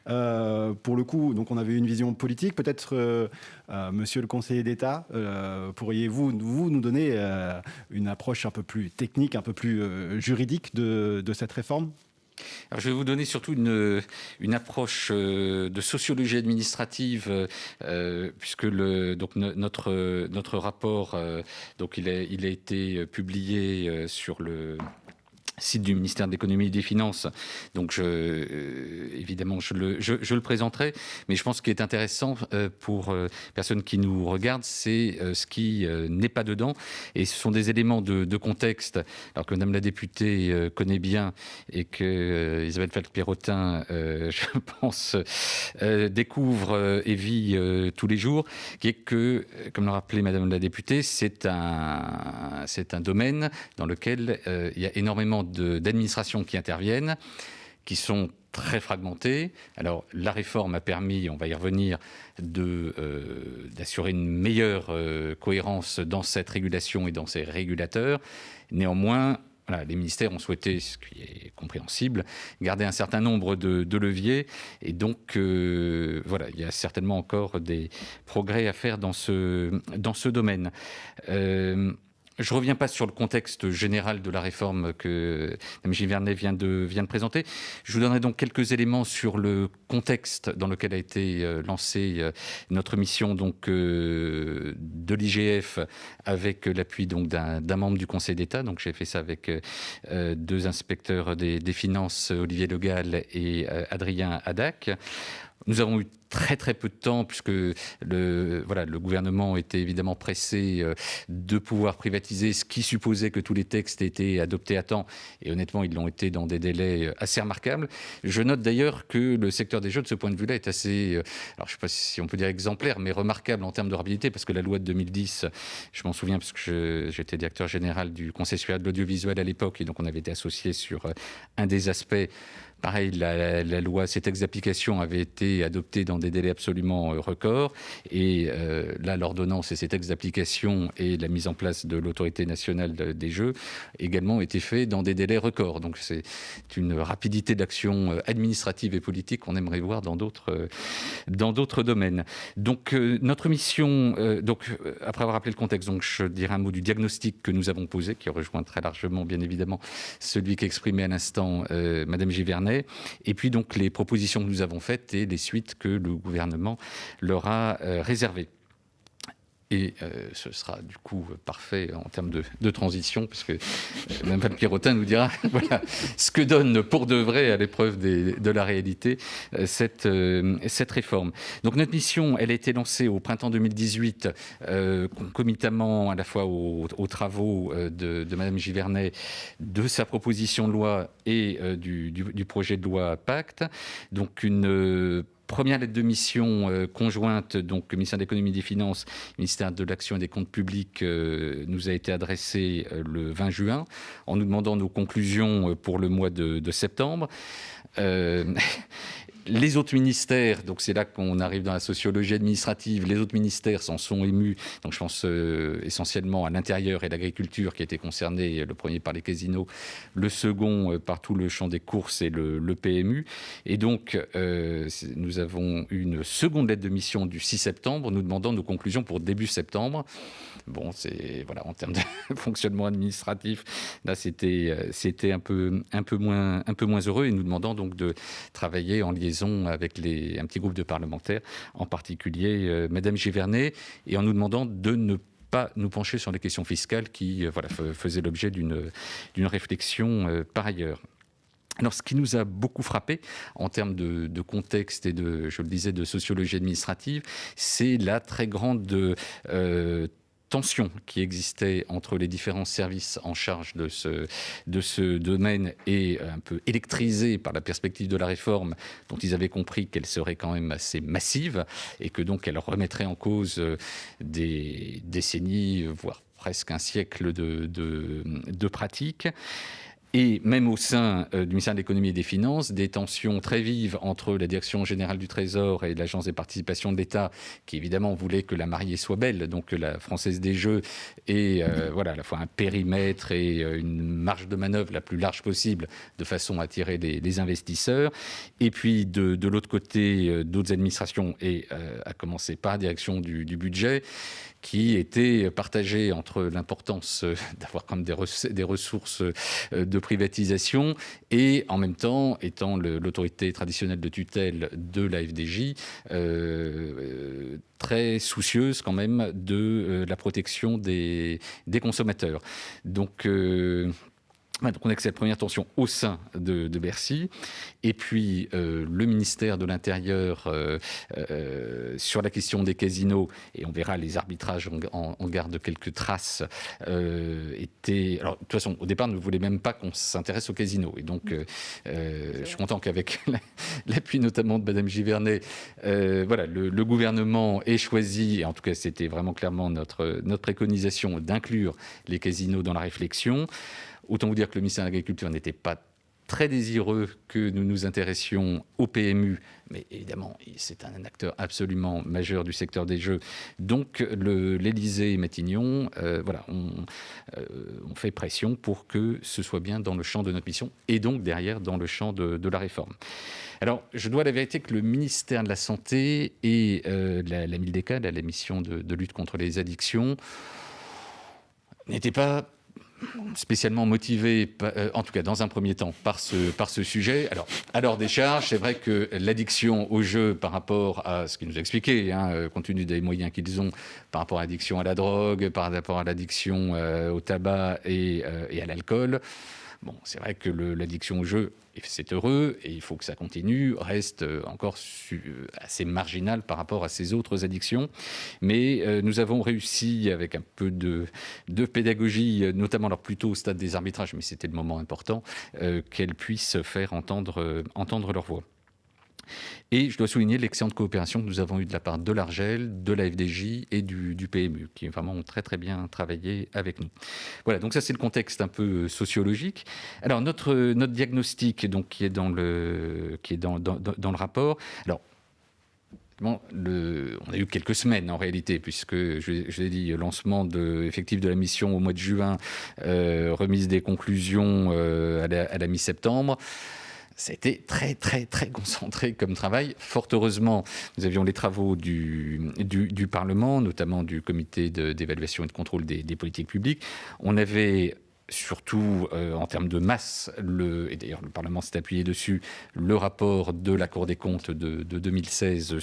Pour le coup, donc on avait une vision politique. Peut-être, monsieur le conseiller d'État, pourriez-vous nous donner une approche un peu plus technique, un peu plus juridique de cette réforme? Alors, je vais vous donner surtout une approche de sociologie administrative, puisque notre rapport, donc il a été publié sur le site du ministère de l'économie et des finances. Donc, évidemment, je le présenterai. Mais je pense ce qui est intéressant pour personnes qui nous regardent, c'est ce qui n'est pas dedans. Et ce sont des éléments de contexte, alors que Madame la députée connaît bien et que Isabelle Falque-Pierrotin, je pense, découvre et vit tous les jours, qui est que, comme l'a rappelé Madame la députée, c'est un domaine dans lequel il y a énormément d'administrations qui interviennent, qui sont très fragmentées. Alors, la réforme a permis, on va y revenir, d'assurer une meilleure cohérence dans cette régulation et dans ces régulateurs. Néanmoins, voilà, les ministères ont souhaité, ce qui est compréhensible, garder un certain nombre de leviers. Et donc, voilà, il y a certainement encore des progrès à faire dans ce domaine. Je ne reviens pas sur le contexte général de la réforme que Mme Givernet vient de présenter. Je vous donnerai donc quelques éléments sur le contexte dans lequel a été lancée notre mission donc, de l'IGF avec l'appui donc, d'un membre du Conseil d'État. Donc j'ai fait ça avec deux inspecteurs des finances, Olivier Legal et Adrien Adac. Nous avons eu très très peu de temps puisque le gouvernement était évidemment pressé de pouvoir privatiser, ce qui supposait que tous les textes étaient adoptés à temps. Et honnêtement, ils l'ont été dans des délais assez remarquables. Je note d'ailleurs que le secteur des jeux, de ce point de vue-là, est assez, alors je ne sais pas si on peut dire exemplaire, mais remarquable en termes de rapidité, parce que la loi de 2010, je m'en souviens parce que j'étais directeur général du Conseil supérieur de l'audiovisuel à l'époque, et donc on avait été associé sur un des aspects. Pareil, la loi, ces textes d'application avaient été adoptés dans des délais absolument records. Et là, l'ordonnance et ces textes d'application et la mise en place de l'autorité nationale des jeux également ont été faits dans des délais records. Donc c'est une rapidité d'action administrative et politique qu'on aimerait voir dans d'autres domaines. Donc notre mission, après avoir rappelé le contexte, donc, je dirais un mot du diagnostic que nous avons posé, qui rejoint très largement, bien évidemment, celui qu'exprimait à l'instant Madame Givernet. Et puis donc les propositions que nous avons faites et les suites que le gouvernement leur a réservées. Et ce sera du coup parfait en termes de transition, puisque Mme Falque-Pierrotin nous dira voilà, ce que donne pour de vrai à l'épreuve de la réalité cette réforme. Donc notre mission, elle a été lancée au printemps 2018, concomitamment à la fois aux travaux de Mme Givernet, de sa proposition de loi et du projet de loi Pacte. Donc une première lettre de mission conjointe, donc le ministère de l'économie et des finances, le ministère de l'action et des comptes publics, nous a été adressée le 20 juin, en nous demandant nos conclusions pour le mois de septembre. Les autres ministères, donc c'est là qu'on arrive dans la sociologie administrative, les autres ministères s'en sont émus. Donc je pense essentiellement à l'intérieur et l'agriculture qui a été concerné, le premier par les casinos, le second par tout le champ des courses et le PMU. Et donc nous avons une seconde lettre de mission du 6 septembre nous demandant nos conclusions pour début septembre. Bon, c'est voilà, en termes de fonctionnement administratif, là c'était un peu moins heureux, et nous demandant donc de travailler en liaison avec un petit groupe de parlementaires, en particulier Madame Givernet, et en nous demandant de ne pas nous pencher sur les questions fiscales qui faisaient l'objet d'une réflexion par ailleurs. Alors, ce qui nous a beaucoup frappé en termes de contexte et je le disais, de sociologie administrative, c'est la très grande tension qui existait entre les différents services en charge de ce domaine, et un peu électrisé par la perspective de la réforme, dont ils avaient compris qu'elle serait quand même assez massive et que donc elle remettrait en cause des décennies, voire presque un siècle de pratiques. Et même au sein du ministère de l'économie et des finances, des tensions très vives entre la direction générale du Trésor et l'Agence des participations de l'État, qui évidemment voulait que la mariée soit belle, donc que la Française des Jeux ait voilà, à la fois un périmètre et une marge de manœuvre la plus large possible, de façon à attirer les investisseurs. Et puis de l'autre côté, d'autres administrations, et à commencer par la direction du budget, qui était partagée entre l'importance d'avoir quand même des ressources de privatisation et en même temps, étant l'autorité traditionnelle de tutelle de la FDJ, très soucieuse quand même de la protection des consommateurs. Donc on a que cette première tension au sein de Bercy. Et puis, le ministère de l'Intérieur, sur la question des casinos, et on verra les arbitrages en garde quelques traces, étaient... Alors, de toute façon, au départ, ne voulait même pas qu'on s'intéresse aux casinos. Et donc, je suis content qu'avec l'appui notamment de Mme Givernet, voilà, le gouvernement ait choisi, et en tout cas, c'était vraiment clairement notre préconisation, d'inclure les casinos dans la réflexion. Autant vous dire que le ministère de l'Agriculture n'était pas très désireux que nous nous intéressions au PMU, mais évidemment, c'est un acteur absolument majeur du secteur des jeux. Donc, l'Élysée et Matignon, voilà, on fait pression pour que ce soit bien dans le champ de notre mission, et donc derrière dans le champ de la réforme. Alors, je dois la vérité que le ministère de la Santé et la MILDECAD, la mission de lutte contre les addictions, n'étaient pas spécialement motivé, en tout cas dans un premier temps, par ce sujet. Alors, à leur décharge, c'est vrai que l'addiction au jeu par rapport à ce qu'ils nous expliquaient, compte tenu des moyens qu'ils ont, par rapport à l'addiction à la drogue, par rapport à l'addiction au tabac et à l'alcool, bon, c'est vrai que l'addiction au jeu, c'est heureux et il faut que ça continue, reste encore assez marginal par rapport à ces autres addictions. Mais nous avons réussi, avec un peu de pédagogie, notamment alors plutôt au stade des arbitrages, mais c'était le moment important, qu'elles puissent faire entendre leur voix. Et je dois souligner l'excellente coopération que nous avons eue de la part de l'Argel, de la FDJ et du PMU, qui vraiment ont très très bien travaillé avec nous. Voilà, donc ça c'est le contexte un peu sociologique. Alors notre diagnostic, donc, qui est dans le rapport. Alors, bon, on a eu quelques semaines en réalité, puisque je l'ai dit, lancement effectif de la mission au mois de juin, remise des conclusions à la mi-septembre. C'était très, très, très concentré comme travail. Fort heureusement, nous avions les travaux du Parlement, notamment du comité d'évaluation et de contrôle des politiques publiques. On avait surtout en termes de masse, et d'ailleurs le Parlement s'est appuyé dessus, le rapport de la Cour des comptes de 2016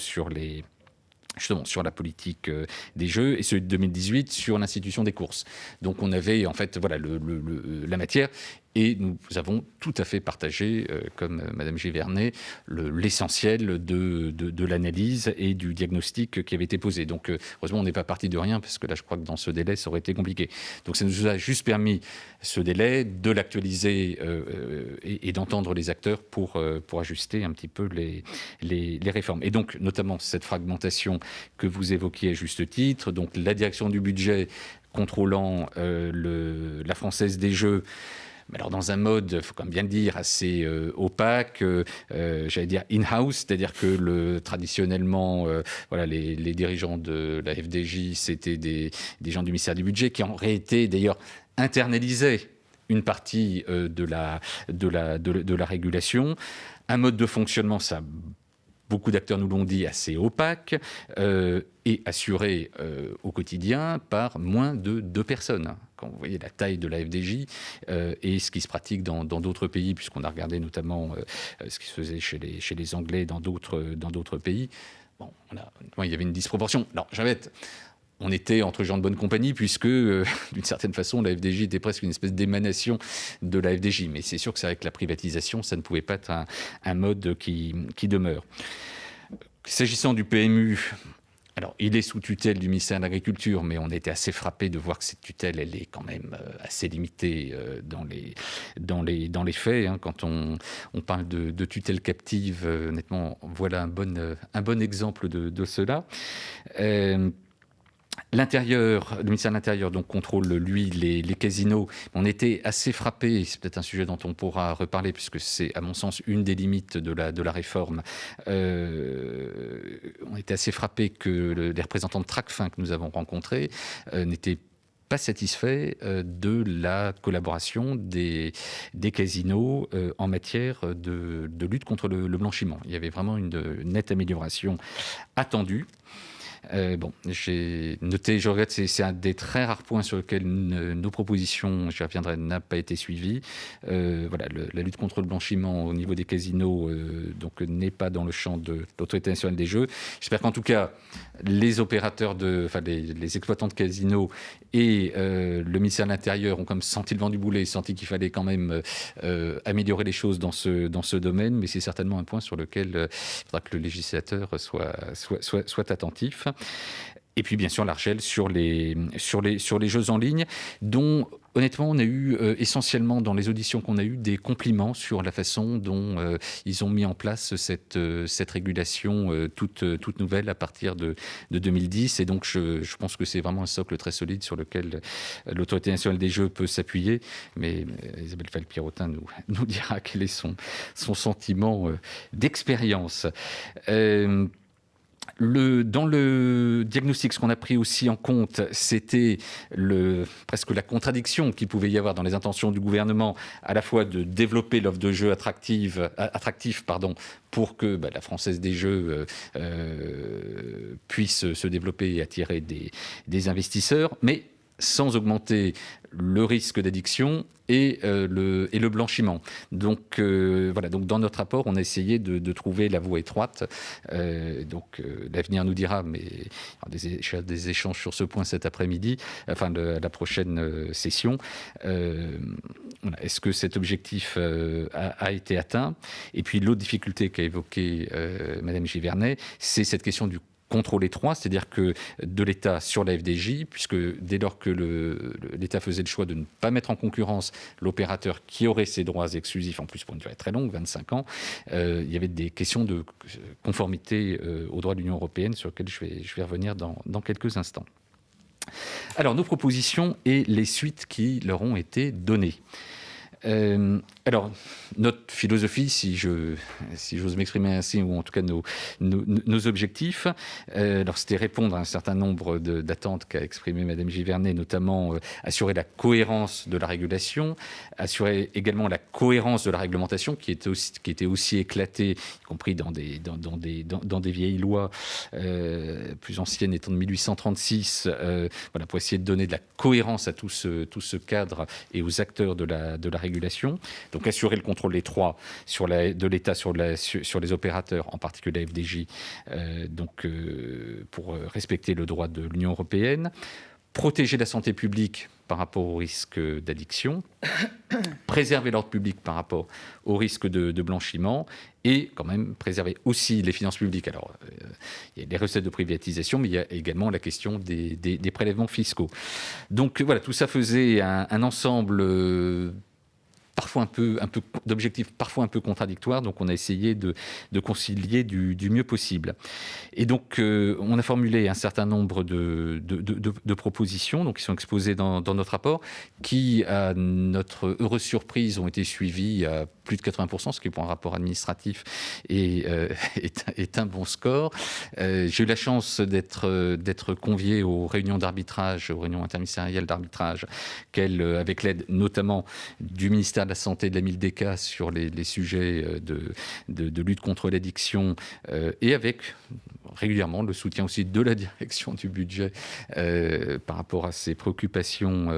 justement sur la politique des jeux, et celui de 2018 sur l'institution des courses. Donc on avait en fait voilà, la matière, et nous avons tout à fait partagé, comme Mme Givernet, l'essentiel de l'analyse et du diagnostic qui avait été posé. Donc heureusement on n'est pas parti de rien, parce que là je crois que dans ce délai ça aurait été compliqué. Donc ça nous a juste permis, ce délai, de l'actualiser et d'entendre les acteurs pour ajuster un petit peu les réformes. Et donc notamment cette fragmentation que vous évoquiez à juste titre, donc la direction du budget contrôlant la Française des Jeux, mais alors dans un mode, il faut quand même bien le dire, assez opaque, j'allais dire in-house, c'est-à-dire que traditionnellement, voilà, les dirigeants de la FDJ, c'était des gens du ministère du Budget, qui en réalité d'ailleurs internalisaient une partie de la régulation. Un mode de fonctionnement, ça... Beaucoup d'acteurs nous l'ont dit, assez opaque et assuré au quotidien par moins de 2 personnes. Quand vous voyez la taille de la FDJ et ce qui se pratique dans d'autres pays, puisqu'on a regardé notamment ce qui se faisait chez les Anglais dans d'autres pays, bon, il y avait une disproportion. Alors, on était entre gens de bonne compagnie, puisque, d'une certaine façon, la FDJ était presque une espèce d'émanation de la FDJ. Mais c'est sûr que c'est avec la privatisation, ça ne pouvait pas être un mode qui demeure. S'agissant du PMU, alors il est sous tutelle du ministère de l'Agriculture, mais on était assez frappés de voir que cette tutelle, elle est quand même assez limitée dans les faits. Quand on parle de tutelle captive, honnêtement, voilà un bon exemple de cela. Le ministère de l'Intérieur donc contrôle, lui, les casinos. On était assez frappé, c'est peut-être un sujet dont on pourra reparler, puisque c'est, à mon sens, une des limites de la réforme. On était assez frappé que les représentants de Tracfin que nous avons rencontrés n'étaient pas satisfaits de la collaboration des casinos en matière de lutte contre le blanchiment. Il y avait vraiment une nette amélioration attendue. J'ai noté, je regrette, c'est un des très rares points sur lesquels nos propositions, j'y reviendrai, n'a pas été suivie. La lutte contre le blanchiment au niveau des casinos n'est pas dans le champ de l'Autorité nationale des jeux. J'espère qu'en tout cas, les opérateurs, les exploitants de casinos et le ministère de l'Intérieur ont comme senti le vent du boulet, senti qu'il fallait quand même améliorer les choses dans ce domaine, mais c'est certainement un point sur lequel il faudra que le législateur soit attentif. Et puis bien sûr la Rachel sur les jeux en ligne, dont honnêtement on a eu essentiellement dans les auditions qu'on a eues des compliments sur la façon dont ils ont mis en place cette régulation toute nouvelle à partir de 2010. Et donc je pense que c'est vraiment un socle très solide sur lequel l'Autorité nationale des jeux peut s'appuyer. Mais Isabelle Falk-Pierrotin nous dira quel est son sentiment d'expérience. Dans le diagnostic, ce qu'on a pris aussi en compte, c'était presque la contradiction qu'il pouvait y avoir dans les intentions du gouvernement, à la fois de développer l'offre de jeux attractive pour que la Française des Jeux puisse se développer et attirer des investisseurs, mais sans augmenter le risque d'addiction et le blanchiment. Donc dans notre rapport, on a essayé de trouver la voie étroite. L'avenir nous dira, mais des échanges sur ce point cet après-midi, la prochaine session. Est-ce que cet objectif a été atteint? Et puis l'autre difficulté qu'a évoquée Madame Givernet, c'est cette question du contrôle étroit, c'est-à-dire que de l'État sur la FDJ, puisque dès lors que l'État faisait le choix de ne pas mettre en concurrence l'opérateur qui aurait ses droits exclusifs, en plus pour une durée très longue, 25 ans, il y avait des questions de conformité aux droits de l'Union européenne sur lesquelles je vais revenir dans quelques instants. Alors, nos propositions et les suites qui leur ont été données. Alors, notre philosophie, si j'ose m'exprimer ainsi, ou en tout cas nos objectifs, c'était répondre à un certain nombre d'attentes qu'a exprimé Madame Givernet, notamment assurer la cohérence de la régulation, assurer également la cohérence de la réglementation qui était aussi éclatée, y compris dans des vieilles lois plus anciennes étant de 1836, pour essayer de donner de la cohérence à tout ce cadre et aux acteurs de la régulation. Donc assurer le contrôle étroit de l'État sur les opérateurs, en particulier la FDJ, pour respecter le droit de l'Union européenne, protéger la santé publique par rapport au risque d'addiction, préserver l'ordre public par rapport au risque de blanchiment et quand même préserver aussi les finances publiques. Alors, il y a les recettes de privatisation, mais il y a également la question des prélèvements fiscaux. Donc voilà, tout ça faisait un ensemble parfois un peu d'objectifs parfois un peu contradictoires, donc on a essayé de concilier du mieux possible. Et donc on a formulé un certain nombre de propositions, donc qui sont exposées dans notre rapport, qui à notre heureuse surprise ont été suivies à plus de 80%, ce qui pour un rapport administratif est un bon score. J'ai eu la chance d'être convié aux réunions d'arbitrage, aux réunions interministérielles d'arbitrage, avec l'aide notamment du ministère de la Santé de la Mildeca sur les sujets de lutte contre l'addiction et avec régulièrement le soutien aussi de la direction du budget par rapport à ces préoccupations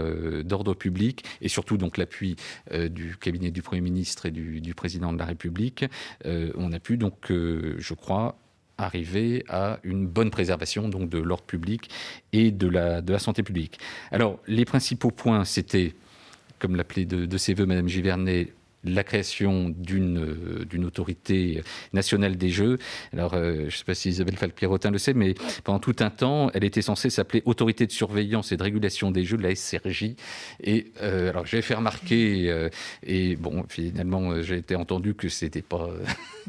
d'ordre public et surtout donc l'appui du cabinet du Premier ministre et du Président de la République. On a pu donc, je crois, arriver à une bonne préservation donc, de l'ordre public et de la santé publique. Alors, les principaux points, c'était, comme l'appelait de ses voeux Madame Givernet, la création d'une autorité nationale des jeux. Alors, je ne sais pas si Isabelle Falck-Pierrotin le sait, mais pendant tout un temps, elle était censée s'appeler Autorité de surveillance et de régulation des jeux, de la SRJ. Et alors, j'ai fait remarquer, et bon, finalement, j'ai été entendu que ce n'était pas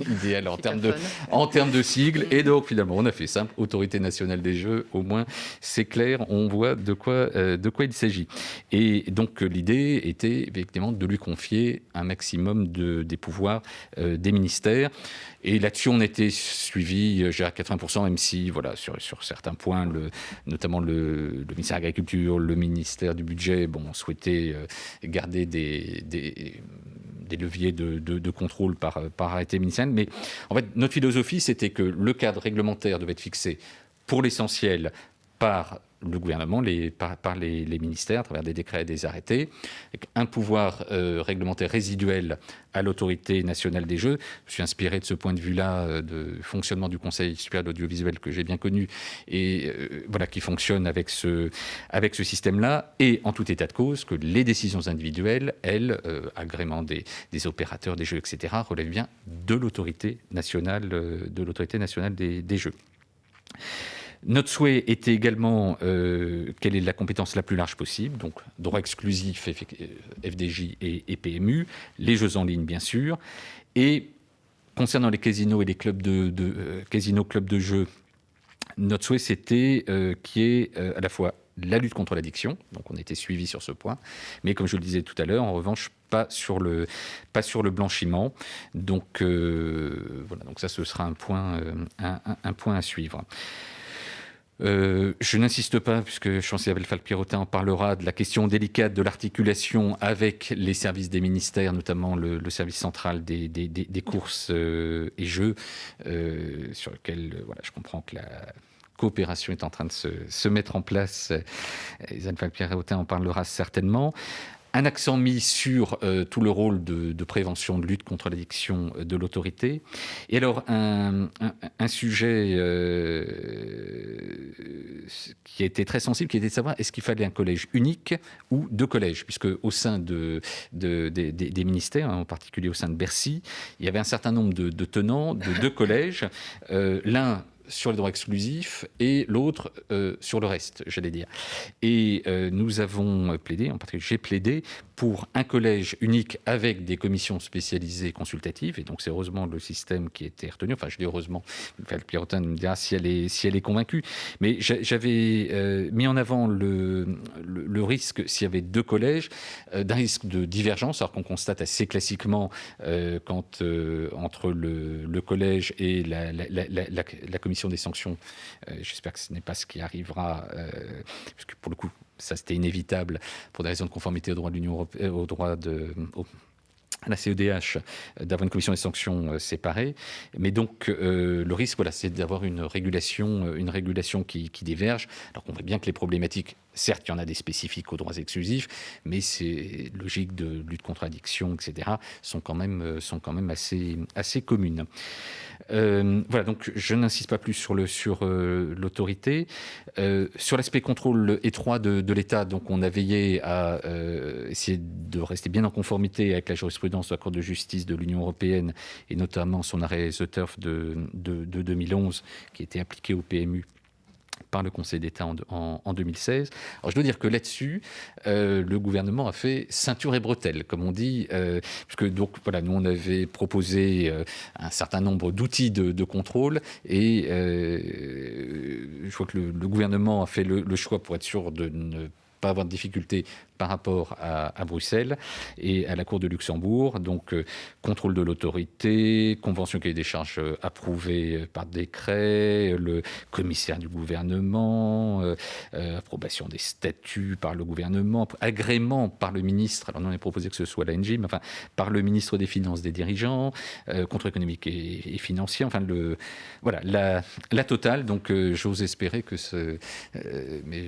idéal en termes de sigle. Et donc, finalement, on a fait simple, Autorité nationale des jeux. Au moins, c'est clair, on voit de quoi il s'agit. Et donc, l'idée était effectivement de lui confier un maximum des pouvoirs des ministères. Et là-dessus, on était suivi, à 80%, même si, voilà, sur certains points, notamment le ministère de l'Agriculture, le ministère du Budget, souhaitaient garder des leviers de contrôle par arrêté ministériel. Mais en fait, notre philosophie, c'était que le cadre réglementaire devait être fixé pour l'essentiel par le gouvernement, par les ministères, à travers des décrets et des arrêtés, avec un pouvoir réglementaire résiduel à l'autorité nationale des jeux. Je suis inspiré de ce point de vue-là, de fonctionnement du Conseil supérieur de l'audiovisuel que j'ai bien connu, et voilà, qui fonctionne avec ce système-là, et en tout état de cause, que les décisions individuelles, elles, agrément des opérateurs des jeux, etc., relèvent bien de l'autorité nationale, des jeux. Notre souhait était également quelle est la compétence la plus large possible, donc droit exclusif, FDJ et PMU, les jeux en ligne bien sûr, et concernant les casinos et les clubs clubs de jeux, notre souhait c'était qu'il y ait à la fois la lutte contre l'addiction, donc on était suivi sur ce point, mais comme je le disais tout à l'heure, en revanche, pas sur le blanchiment. Donc voilà, donc ça ce sera un point à suivre. Je n'insiste pas, puisque je pense qu'Isabelle Falck-Pierrotin en parlera, de la question délicate de l'articulation avec les services des ministères, notamment le service central des courses et jeux, sur lequel voilà, je comprends que la coopération est en train de se mettre en place. Isabelle Falck-Pierrotin en parlera certainement. Un accent mis sur tout le rôle de prévention, de lutte contre l'addiction de l'autorité. Et alors, un sujet qui a été très sensible, qui était de savoir est-ce qu'il fallait un collège unique ou deux collèges, puisque au sein des ministères, en particulier au sein de Bercy, il y avait un certain nombre de tenants de deux collèges, l'un sur les droits exclusifs et l'autre sur le reste, j'allais dire. Et nous avons plaidé, en particulier j'ai plaidé, pour un collège unique avec des commissions spécialisées consultatives. Et donc c'est heureusement le système qui a été retenu. Enfin, je dis heureusement, Falck-Pierrotin me dira si elle est convaincue. Mais j'avais mis en avant le risque, s'il y avait deux collèges, d'un risque de divergence, alors qu'on constate assez classiquement quand entre le collège et la commission des sanctions. J'espère que ce n'est pas ce qui arrivera, parce que pour le coup, ça c'était inévitable pour des raisons de conformité au droit de l'Union européenne, à la CEDH, d'avoir une commission des sanctions séparée. Mais donc, le risque, voilà, c'est d'avoir une régulation qui diverge. Alors qu'on voit bien que les problématiques, certes, il y en a des spécifiques aux droits exclusifs, mais ces logiques de lutte contre l'addiction, etc., sont quand même assez communes. Voilà, donc je n'insiste pas plus sur l'autorité. Sur l'aspect contrôle étroit de l'État, donc on a veillé à essayer de rester bien en conformité avec la jurisprudence de la Cour de justice de l'Union européenne, et notamment son arrêt The Turf de 2011, qui était appliqué au PMU par le Conseil d'État en 2016. Alors je dois dire que là-dessus, le gouvernement a fait ceinture et bretelles, comme on dit, puisque donc voilà, nous on avait proposé un certain nombre d'outils de contrôle, et je vois que le gouvernement a fait le choix, pour être sûr de ne pas avoir de difficultés par rapport à Bruxelles et à la Cour de Luxembourg. Donc, contrôle de l'autorité, convention cahier des charges approuvée par décret, le commissaire du gouvernement, approbation des statuts par le gouvernement, agrément par le ministre, alors on a proposé que ce soit l'ANJ, mais enfin, par le ministre des Finances des dirigeants, contrôle économique et financier, enfin, voilà, la totale. Donc, j'ose espérer que mais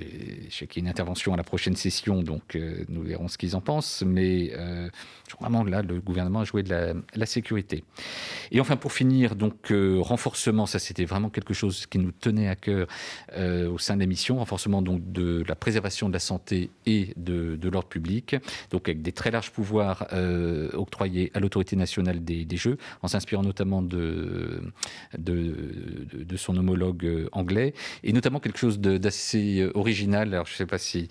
je sais qu'il y a une intervention à la prochaine session, donc nous verrons ce qu'ils en pensent, mais vraiment là, le gouvernement a joué de la sécurité. Et enfin, pour finir, donc renforcement, ça c'était vraiment quelque chose qui nous tenait à cœur au sein de la mission, renforcement donc de la préservation de la santé et de l'ordre public, donc avec des très larges pouvoirs octroyés à l'autorité nationale des Jeux, en s'inspirant notamment de son homologue anglais, et notamment quelque chose d'assez original. Alors je ne sais pas si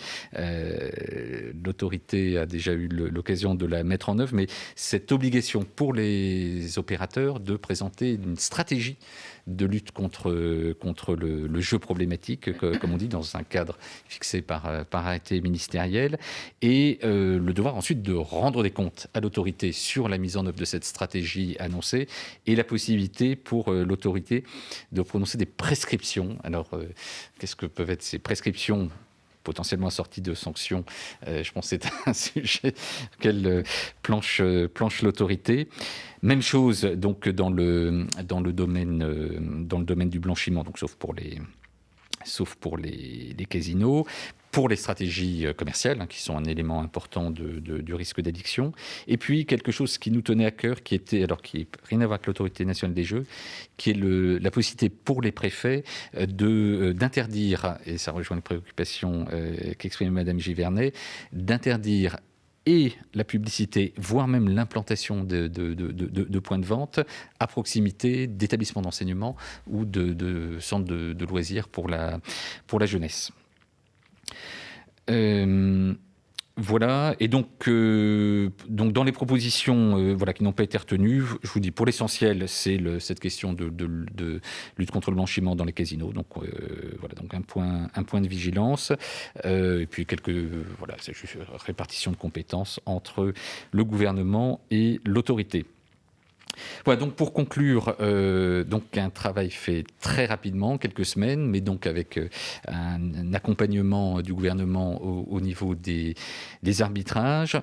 l'autorité a déjà eu l'occasion de la mettre en œuvre, mais cette obligation pour les opérateurs de présenter une stratégie de lutte contre le jeu problématique, comme on dit, dans un cadre fixé par arrêté ministériel, et le devoir ensuite de rendre des comptes à l'autorité sur la mise en œuvre de cette stratégie annoncée, et la possibilité pour l'autorité de prononcer des prescriptions. Alors, qu'est-ce que peuvent être ces prescriptions potentiellement assorties de sanctions? Je pense que c'est un sujet auquel planche l'autorité. Même chose donc dans le domaine du blanchiment, donc sauf pour les casinos, pour les stratégies commerciales, qui sont un élément important du risque d'addiction. Et puis quelque chose qui nous tenait à cœur, qui n'a rien à voir avec l'autorité nationale des jeux, qui est la possibilité pour les préfets d'interdire, et ça rejoint les préoccupations qu'exprimait Madame Givernet, d'interdire et la publicité, voire même l'implantation de points de vente à proximité d'établissements d'enseignement ou de centres de loisirs pour la jeunesse. Voilà, et donc dans les propositions qui n'ont pas été retenues, je vous dis pour l'essentiel, c'est cette question de lutte contre le blanchiment dans les casinos. Donc donc un point de vigilance, et puis c'est juste répartition de compétences entre le gouvernement et l'autorité. Voilà, donc pour conclure, donc un travail fait très rapidement, quelques semaines, mais donc avec un accompagnement du gouvernement au niveau des arbitrages,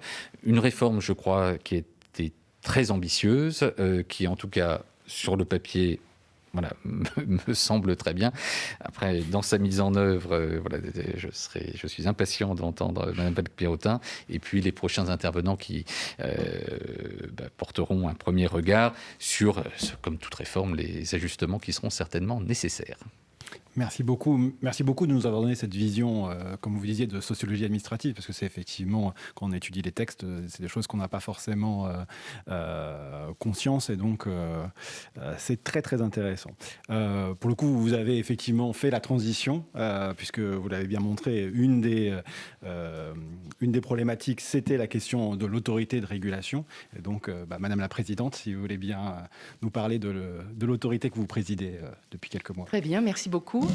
une réforme, je crois, qui était très ambitieuse, qui en tout cas sur le papier me semble très bien. Après, dans sa mise en œuvre, je suis impatient d'entendre Mme Pelleck-Pierrotin et puis les prochains intervenants qui porteront un premier regard sur, comme toute réforme, les ajustements qui seront certainement nécessaires. Merci beaucoup de nous avoir donné cette vision, comme vous disiez, de sociologie administrative, parce que c'est effectivement, quand on étudie les textes, c'est des choses qu'on n'a pas forcément conscience, et donc c'est très très intéressant. Pour le coup, vous avez effectivement fait la transition, puisque vous l'avez bien montré, une des problématiques, c'était la question de l'autorité de régulation. Et donc, Madame la Présidente, si vous voulez bien nous parler de l'autorité que vous présidez depuis quelques mois. Très bien, merci beaucoup.